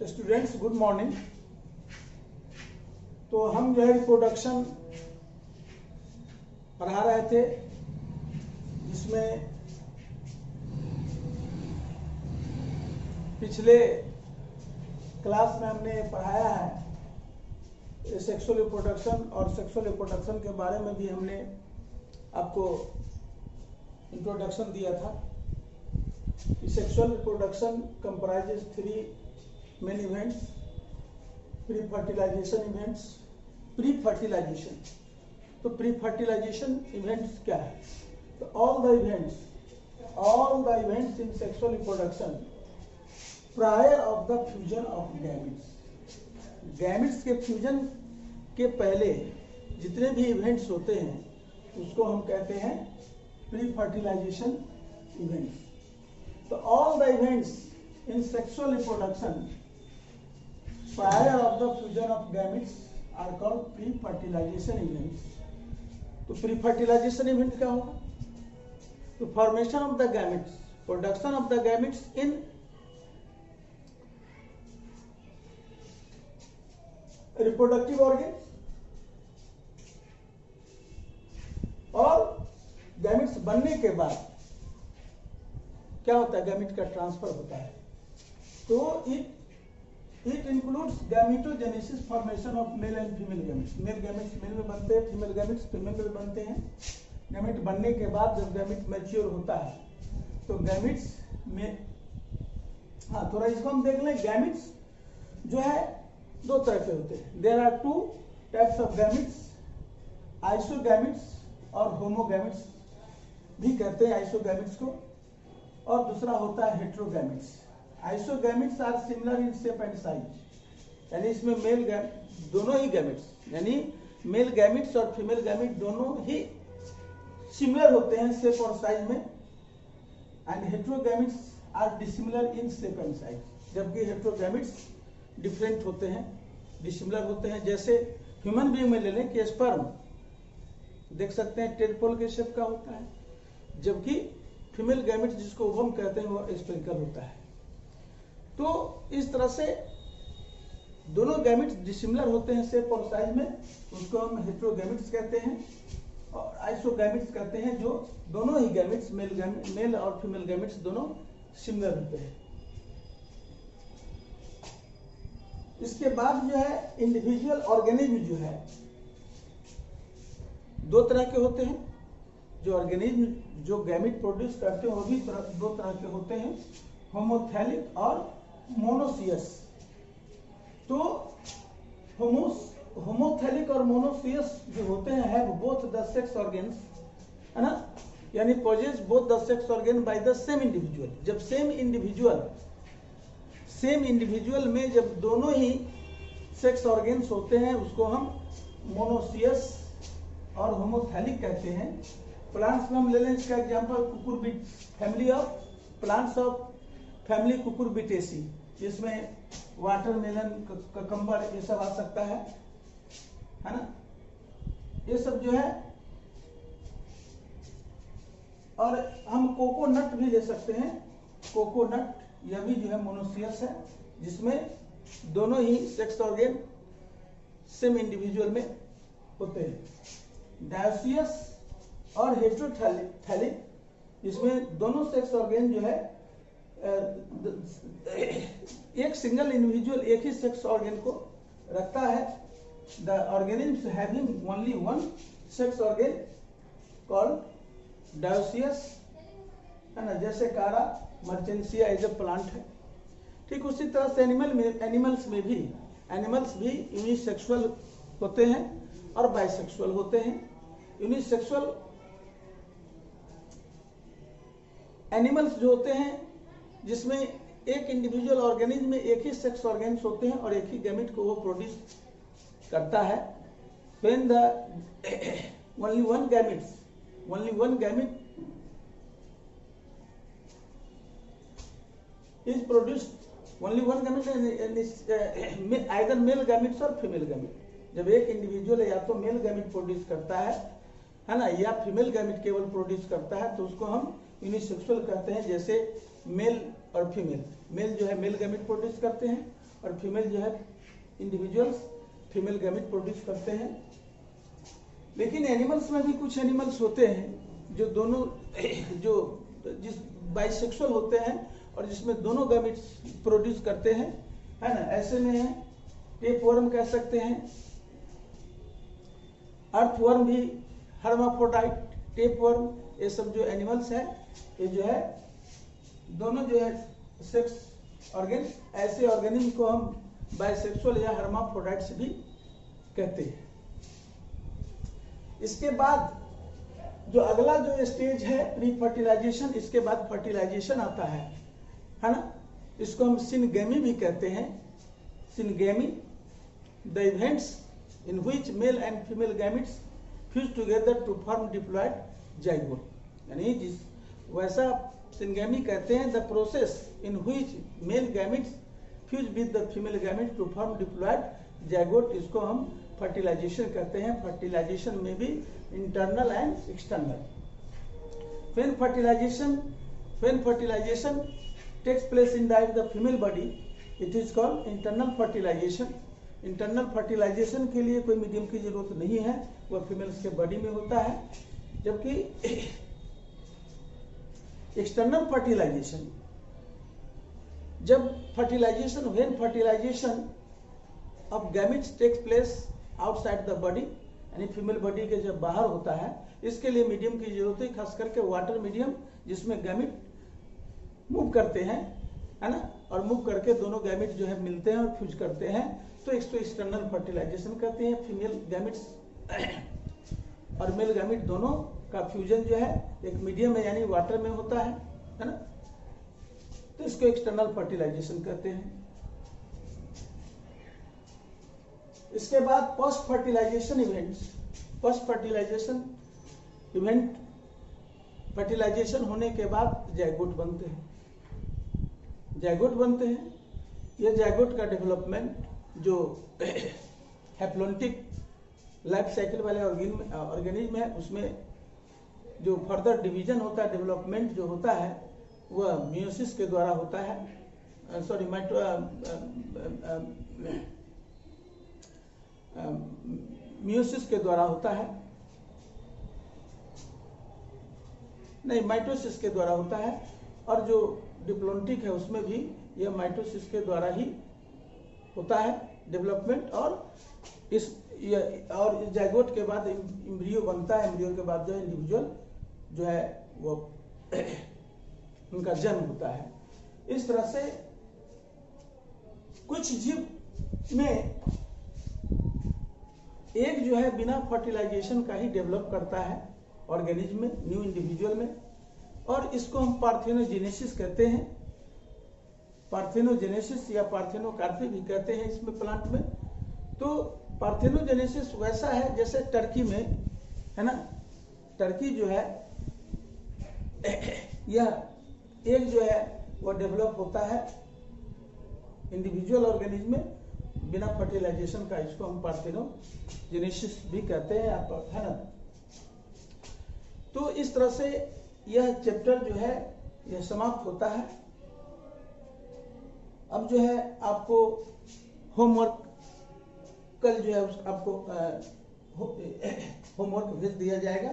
Students good morning. तो हम जो है रिप्रोडक्शन पढ़ा रहे थे, जिसमें पिछले क्लास में हमने पढ़ाया है सेक्सुअल रिप्रोडक्शन, और सेक्सुअल रिप्रोडक्शन के बारे में भी हमने आपको इंट्रोडक्शन दिया था। Sexual reproduction comprises 3 main events: pre fertilization events, pre fertilization. तो प्री फर्टिलाइजेशन इवेंट्स क्या है? तो all the events in sexual reproduction prior of the fusion of gametes. Gametes के फ्यूजन के पहले जितने भी इवेंट्स होते हैं उसको हम कहते हैं प्री फर्टिलाइजेशन इवेंट्स। तो all the events in sexual reproduction prior of the fusion of gametes are called pre-fertilization events. तो pre-fertilization event क्या होगा? तो formation of the gametes, production of the gametes in reproductive organs, और gametes बनने के बाद क्या होता है? गैमेट का ट्रांसफर होता है। तो It includes gametogenesis, formation of male and female gametes. Male gametes male में बनते हैं, फीमेल gametes फीमेल में बनते हैं। गैमेट बनने के बाद जब गैमेट मैच्योर होता है तो गैमेट्स में थोड़ा इसको हम देख लें। गैमेट्स जो है दो तरह के होते हैं। There are 2 types of gametes, isogametes और होमोगैमेट्स भी कहते हैं आइसोगैमेट्स को, और दूसरा होता है heterogametes. Isogametes are similar in shape and size, यानी इसमें मेल दोनों ही गैमेट्स, यानी मेल गैमेट्स और फीमेल गैमेट दोनों ही सिमिलर होते हैं शेप और साइज में। And heterogametes are dissimilar in shape and size, जबकि हेट्रोगैमेट्स डिफरेंट होते हैं, डिसिमिलर होते हैं। जैसे ह्यूमन बीइंग में ले लें कि स्पर्म देख सकते हैं टेडपोल के शेप का होता है, जबकि फीमेल गैमेट जिसको ओवम कहते हैं वो स्पेरिकल होता है। तो इस तरह से दोनों गैमेट्स डिसिमिलर होते हैं शेप और साइज में, उसको हम हेट्रोगैमेट्स कहते हैं। और आइसोगैमेट्स कहते हैं जो दोनों ही गैमेट्स मेल और फीमेल गैमेट्स दोनों सिमिलर होते हैं। इसके बाद जो है इंडिविजुअल ऑर्गेनिज्म जो है दो तरह के होते हैं। जो ऑर्गेनिज्म जो गैमेट प्रोड्यूस करते हैं वो भी दो तरह के होते हैं, होमोथैलिक और मोनोसियस। तो होमोथैलिक और मोनोसियस जो होते हैं have both the sex organs, है ना, यानी possess both the sex organ by the same individual. जब सेम इंडिविजुअल में जब दोनों ही सेक्स ऑर्गन्स होते हैं उसको हम मोनोसियस और होमोथैलिक कहते हैं। प्लांट्स में हम ले लें इसका example cucurbit, family of plants of family Cucurbitaceae, जिसमें वाटरमेलन, ककम्बर ये सब आ सकता है ना, ये सब जो है। और हम कोकोनट भी ले सकते हैं, कोकोनट यह भी जो है मोनोसियस है, जिसमें दोनों ही सेक्स ऑर्गन सेम इंडिविजुअल में होते हैं। डायोसियस और हेट्रोथैलिक, जिसमें दोनों सेक्स ऑर्गन जो है एक सिंगल इंडिविजुअल एक ही सेक्स ऑर्गन को रखता है। The organisms having only one sex organ called dioecious, है ना, जैसे कारा मर्चेंसिया एज ए प्लांट है। ठीक उसी तरह से एनिमल्स भी यूनिसेक्सुअल होते हैं और बाइसेक्सुअल होते हैं। यूनिसेक्सुअल एनिमल्स जो होते हैं जिसमें एक इंडिविजुअल ऑर्गेनिज्म में एक ही सेक्स ऑर्गन्स होते हैं और एक ही गैमेट को वो प्रोड्यूस करता है। When the only one gamete is produced, only one gamete is either male gametes or female gamete। जब एक इंडिविजुअल या तो मेल गैमेट प्रोड्यूस करता है ना, या फीमेल गैमेट केवल प्रोड्यूस करता है, तो उसको हम यूनिसेक्सुअल कहते हैं। जैसे मेल और फीमेल, मेल जो है मेल गैमेट प्रोड्यूस करते हैं और फीमेल जो है इंडिविजुअल्स फीमेल गैमेट प्रोड्यूस करते हैं। लेकिन एनिमल्स में भी कुछ एनिमल्स होते हैं जो दोनों जो जिस बाइसेक्सुअल होते हैं और जिसमें दोनों गैमेट्स प्रोड्यूस करते हैं, है ना। ऐसे में है टेपवर्म कह सकते हैं, अर्थवर्म भी हर्माफ्रोडाइट, टेपवर्म, ये सब जो एनिमल्स है ये जो है दोनों जो है सेक्स ऑर्गेन, ऐसे ऑर्गेनिज्म को हम बाइसेक्सुअल या हर्माफ्रोडाइट्स भी कहते हैं। इसके बाद जो अगला जो स्टेज है प्री फर्टिलाइजेशन, इसके बाद फर्टिलाइजेशन आता है ना। इसको हम सिनगेमी भी कहते हैं। Syngamy, the events in which male and female gametes fuse together to form diploid zygote, यानी जिस वैसा सिनगेमी कहते हैं the process in which male gametes fuse with the female gamete to form diploid zygote, इसको हम fertilization कहते हैं। Fertilization में भी internal and external. When fertilization takes place in the female body it is called internal fertilization. Internal fertilization के लिए कोई medium की जरूरत नहीं है, वह फीमेल्स के बॉडी में होता है। जबकि एक्सटर्नल फर्टिलाइजेशन, जब fertilization when fertilization of gametes takes place outside the body, यानी फीमेल बॉडी के जब बाहर होता है, इसके लिए मीडियम की जरूरत है, खास करके वाटर मीडियम जिसमें गैमेट मूव करते हैं, है ना, और मूव करके दोनों गैमेट जो है मिलते हैं और फ्यूज करते हैं, तो इसको एक्सटर्नल फर्टिलाइजेशन कहते हैं। फीमेल गैमेट्स और मेल गैमेट दोनों का फ्यूजन जो है एक मीडियम में यानी वाटर में होता है ना, तो इसको एक्सटर्नल फर्टिलाइजेशन कहते हैं। इसके बाद post fertilization events. Post fertilization event, fertilization होने के बाद जाइगोट बनते हैं। जाइगोट बनते हैं, यह जाइगोट का डेवलपमेंट जो हैप्लोन्टिक लाइफ साइकिल वाले ऑर्गेनिज्म है, उसमें जो फर्दर डिवीजन होता है, डेवलपमेंट जो होता है, वह मियोसिस के द्वारा होता है। सॉरी, मियोसिस के द्वारा होता है, नहीं, माइटोसिस के द्वारा होता है। और जो डिप्लोन्टिक है उसमें भी यह माइटोसिस के द्वारा ही होता है डेवलपमेंट। और इस जाइगोट के बाद एम्ब्रियो बनता है, एम्ब्रियो के बाद जो है इंडिविजुअल जो है वो उनका जन्म होता है। इस तरह से कुछ जीव में एक जो है बिना फर्टिलाइजेशन का ही डेवलप करता है ऑर्गेनिज्म में, न्यू इंडिविजुअल में, और इसको हम पार्थेनोजेनेसिस कहते हैं। पार्थेनोजेनेसिस या पार्थेनोकार्पी भी कहते हैं इसमें प्लांट में। तो पार्थेनोजेनेसिस वैसा है जैसे टर्की में, है ना, टर्की जो है यह एक जो है वो डेवलप होता है इंडिविजुअल ऑर्गेनिज्म में बिना फर्टिलाइजेशन का, इसको हम पार्थेनोजेनेसिस भी कहते हैं, है ना। तो इस तरह से यह चैप्टर जो है यह समाप्त होता है। अब जो है आपको होमवर्क कल जो है आपको होमवर्क भेज दिया जाएगा।